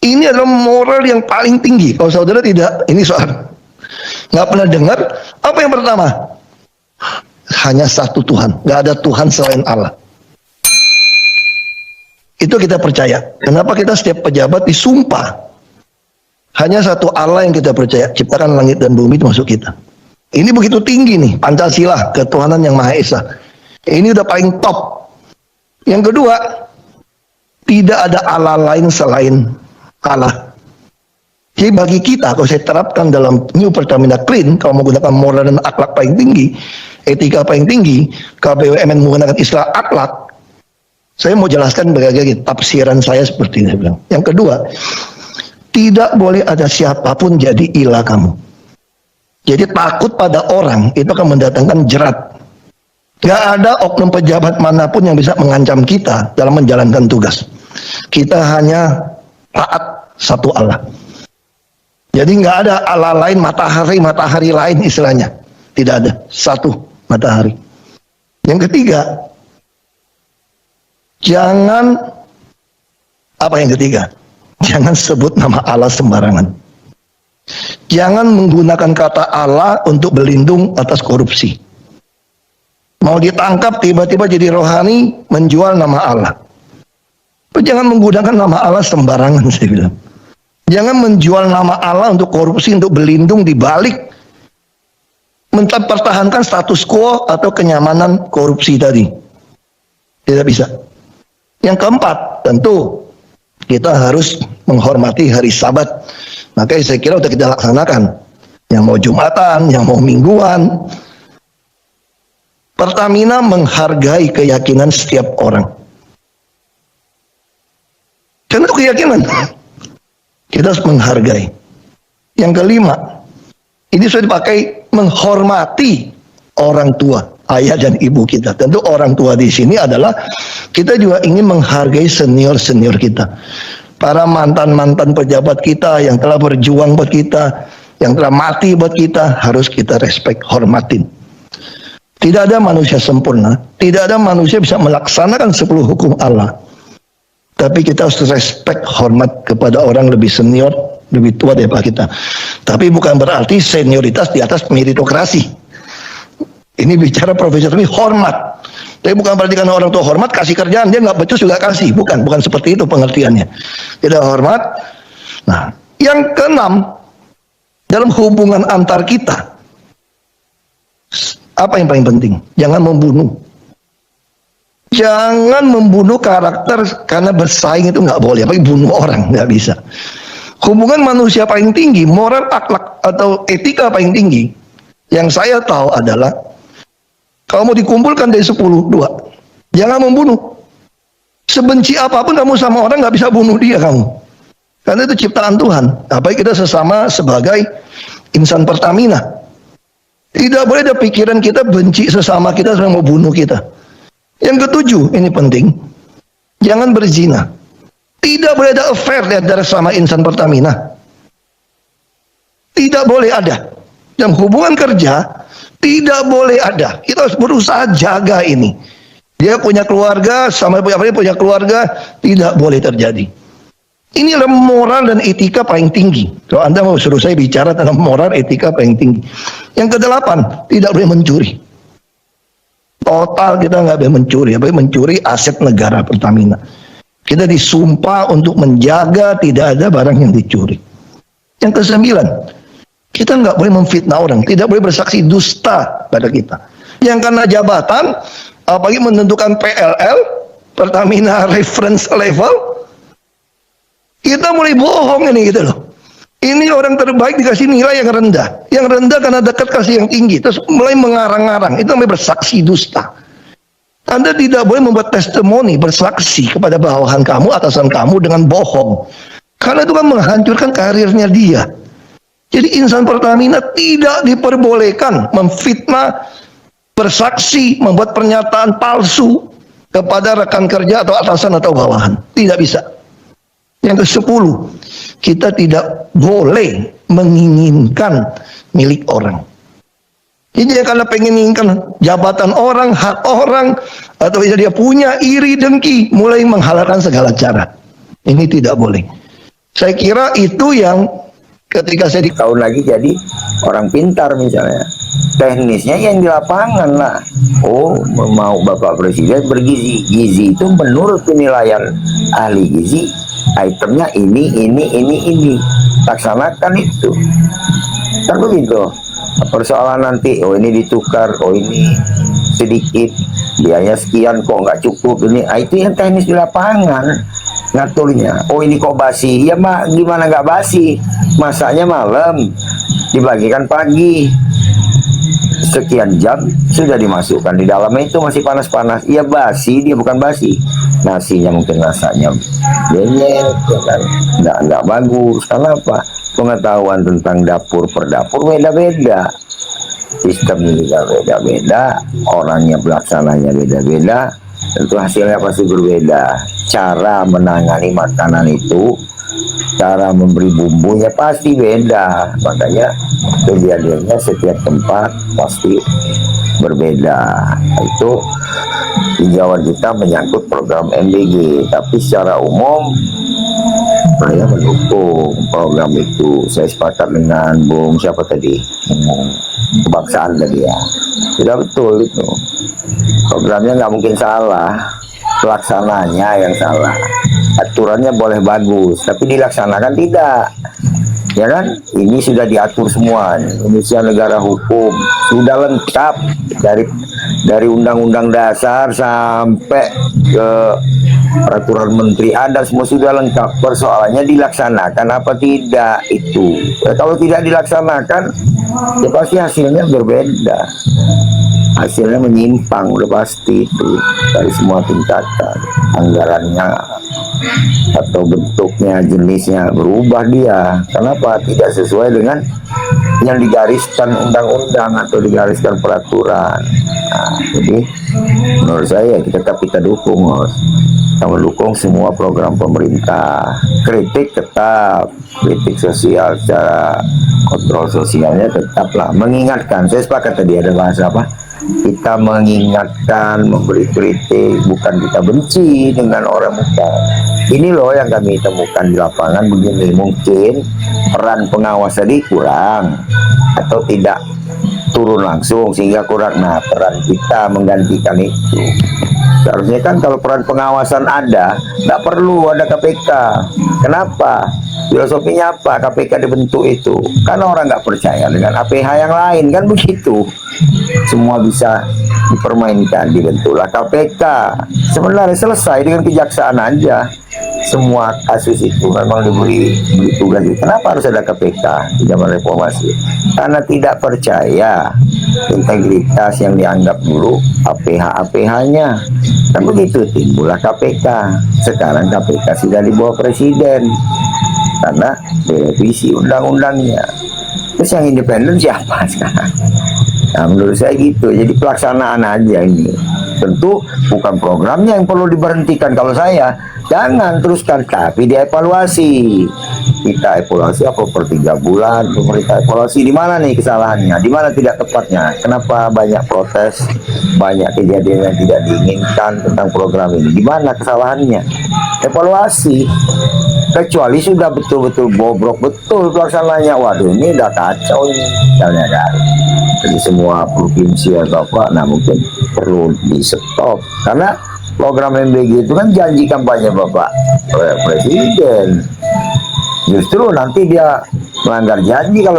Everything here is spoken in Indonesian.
Ini adalah moral yang paling tinggi. Kalau saudara tidak, ini soal nggak pernah dengar. Apa yang pertama? Hanya satu Tuhan, nggak ada Tuhan selain Allah. Itu kita percaya. Kenapa kita setiap pejabat disumpah? Hanya satu Allah yang kita percaya, ciptakan langit dan bumi, termasuk kita. Ini begitu tinggi nih, Pancasila, ketuhanan yang Maha Esa. Ini udah paling top. Yang kedua, tidak ada Allah lain selain Allah. Jadi bagi kita, kalau saya terapkan dalam New Pertamina Clean, kalau menggunakan moral dan akhlak paling tinggi, etika paling tinggi, KBUMN menggunakan istilah akhlak, saya mau jelaskan bagaimana tafsiran saya seperti ini. Yang kedua, tidak boleh ada siapapun jadi ilah kamu. Jadi takut pada orang itu akan mendatangkan jerat. Gak ada oknum pejabat manapun yang bisa mengancam kita dalam menjalankan tugas. Kita hanya taat satu Allah. Jadi nggak ada Allah lain, matahari lain istilahnya. Tidak ada, satu matahari. Yang ketiga, jangan, apa yang ketiga? Jangan sebut nama Allah sembarangan. Jangan menggunakan kata Allah untuk berlindung atas korupsi. Mau ditangkap tiba-tiba jadi rohani menjual nama Allah. Jangan menggunakan nama Allah sembarangan, saya bilang. Jangan menjual nama Allah untuk korupsi, untuk berlindung di balik mempertahankan status quo atau kenyamanan korupsi tadi. Tidak bisa. Yang keempat, tentu kita harus menghormati hari Sabat. Makanya saya kira sudah kita laksanakan. Yang mau Jumatan, yang mau mingguan. Pertamina menghargai keyakinan setiap orang. Karena itu keyakinan. Kita harus menghargai. Yang kelima, ini sudah dipakai menghormati orang tua, ayah dan ibu kita. Tentu orang tua di sini adalah kita juga ingin menghargai senior-senior kita. Para mantan-mantan pejabat kita yang telah berjuang buat kita, yang telah mati buat kita, harus kita respect, hormatin. Tidak ada manusia sempurna, tidak ada manusia bisa melaksanakan 10 hukum Allah. Tapi kita harus respect, hormat kepada orang lebih senior, lebih tua daripada kita. Tapi bukan berarti senioritas di atas meritokrasi. Ini bicara profesional, hormat. Tapi bukan berarti karena orang tua hormat, kasih kerjaan, dia nggak becus juga kasih. Bukan seperti itu pengertiannya. Tidak hormat. Nah, yang keenam, dalam hubungan antar kita, apa yang paling penting? Jangan membunuh. Jangan membunuh karakter karena bersaing, itu nggak boleh. Apalagi bunuh orang, nggak bisa. Hubungan manusia paling tinggi, moral, akhlak atau etika paling tinggi, yang saya tahu adalah kalau mau dikumpulkan dari 10, 2, jangan membunuh. Sebenci apapun kamu sama orang, nggak bisa bunuh dia kamu. Karena itu ciptaan Tuhan. Apalagi kita sesama sebagai insan Pertamina. Tidak boleh ada pikiran kita benci sesama kita sampai mau bunuh kita. Yang ketujuh, ini penting, jangan berzina. Tidak boleh ada affair di antara sama insan Pertamina. Tidak boleh ada. Dalam hubungan kerja, tidak boleh ada. Kita harus berusaha jaga ini. Dia punya keluarga, sama punya keluarga, tidak boleh terjadi. Inilah moral dan etika paling tinggi. Kalau Anda mau suruh saya bicara tentang moral, etika paling tinggi. Yang kedelapan, tidak boleh mencuri. Total kita nggak boleh mencuri, apalagi mencuri aset negara Pertamina. Kita disumpah untuk menjaga tidak ada barang yang dicuri. Yang kesembilan, kita nggak boleh memfitnah orang, tidak boleh bersaksi dusta pada kita. Yang karena jabatan, apalagi menentukan PLL, Pertamina Reference Level, kita mulai bohong ini gitu loh. Ini orang terbaik dikasih nilai yang rendah. Yang rendah karena dekat kasih yang tinggi. Terus mulai mengarang-arang. Itu namanya bersaksi dusta. Anda tidak boleh membuat testimoni, bersaksi kepada bawahan kamu, atasan kamu dengan bohong. Karena itu kan menghancurkan karirnya dia. Jadi insan Pertamina tidak diperbolehkan memfitnah, bersaksi, membuat pernyataan palsu kepada rekan kerja atau atasan atau bawahan. Tidak bisa. Yang ke-10, kita tidak boleh menginginkan milik orang. Jadi karena pengen menginginkan jabatan orang, hak orang, atau dia punya iri dengki, mulai menghalalkan segala cara. Ini tidak boleh. Saya kira itu yang ketika saya tahun lagi jadi orang pintar misalnya. Teknisnya yang di lapangan lah. Oh, mau Bapak Presiden bergizi. Gizi itu menurut penilaian ahli gizi, itemnya ini. Laksanakan itu. Kan begitu. Persoalan nanti, oh ini ditukar, oh ini sedikit, biaya sekian kok nggak cukup ini. Itu yang teknis di lapangan ngaturnya. Oh ini kok basi, ya mak gimana nggak basi, masaknya malam dibagikan pagi, sekian jam sudah dimasukkan di dalamnya itu masih panas-panas, iya basi, dia bukan basi, nasinya mungkin rasanya benyek ya kan, nggak bagus. Karena apa? Pengetahuan tentang dapur per dapur beda-beda, sistemnya juga beda-beda, orangnya pelaksananya beda-beda, tentu hasilnya pasti berbeda. Cara menangani makanan itu, cara memberi bumbunya pasti beda. Makanya kejadiannya setiap tempat pasti berbeda. Itu tinjauan kita menyangkut program MBG. Tapi secara umum saya mendukung program itu. Saya sepakat dengan Bung siapa tadi, kebangsaan tadi ya. Tidak betul itu. Programnya nggak mungkin salah, pelaksananya yang salah. Aturannya boleh bagus, tapi dilaksanakan tidak. Ya kan? Ini sudah diatur semua. Indonesia negara hukum, sudah lengkap dari undang-undang dasar sampai ke peraturan menteri ada, semua sudah lengkap. Persoalannya dilaksanakan apa tidak itu. Kalau tidak dilaksanakan, ya pasti hasilnya berbeda. Hasilnya menyimpang, udah pasti itu dari semua tingkatan. Anggarannya atau bentuknya, jenisnya berubah dia. Kenapa? Tidak sesuai dengan yang digariskan undang-undang atau digariskan peraturan. Nah, jadi menurut saya kita dukung, kita mendukung semua program pemerintah. Kritik tetap, kritik sosial secara kontrol sosialnya tetaplah, mengingatkan. Saya sepakat tadi ada bahasa apa? Kita mengingatkan, memberi kritik, bukan kita benci dengan orang bukan. Ini loh yang kami temukan di lapangan begini. Mungkin peran pengawas tadi kurang atau tidak turun langsung sehingga kurang. Nah, peran kita menggantikan itu. Seharusnya kan kalau peran pengawasan ada, nggak perlu ada KPK. Kenapa? Filosofinya apa KPK dibentuk itu? Karena orang nggak percaya dengan APH yang lain, kan begitu. Semua bisa dipermainkan, dibentuklah KPK. Sebenarnya selesai dengan kejaksaan aja. Semua kasus itu memang diberi tugas. Kenapa harus ada KPK di zaman reformasi? Karena tidak percaya integritas yang dianggap dulu APH-APH-nya. Kan begitu timbullah KPK. Sekarang KPK sudah di bawah presiden karena direvisi undang-undangnya. Terus yang independen siapa sekarang? Nah, menurut saya gitu. Jadi pelaksanaan aja ini. Tentu bukan programnya yang perlu diberhentikan. Kalau saya, jangan teruskan, tapi dievaluasi. Kita evaluasi apa per 3 bulan, pemerintah evaluasi di mana nih kesalahannya, di mana tidak tepatnya, kenapa banyak protes, banyak kejadian yang tidak diinginkan tentang program ini, di mana kesalahannya, evaluasi. Kecuali sudah betul-betul bobrok betul pelaksananya, waduh ini udah kacau ini, misalnya kan. Jadi semua provinsi atau apa, nah mungkin perlu di stop. Karena program MBG itu kan janji kampanye Bapak Presiden. Justru nanti dia melanggar janji kalau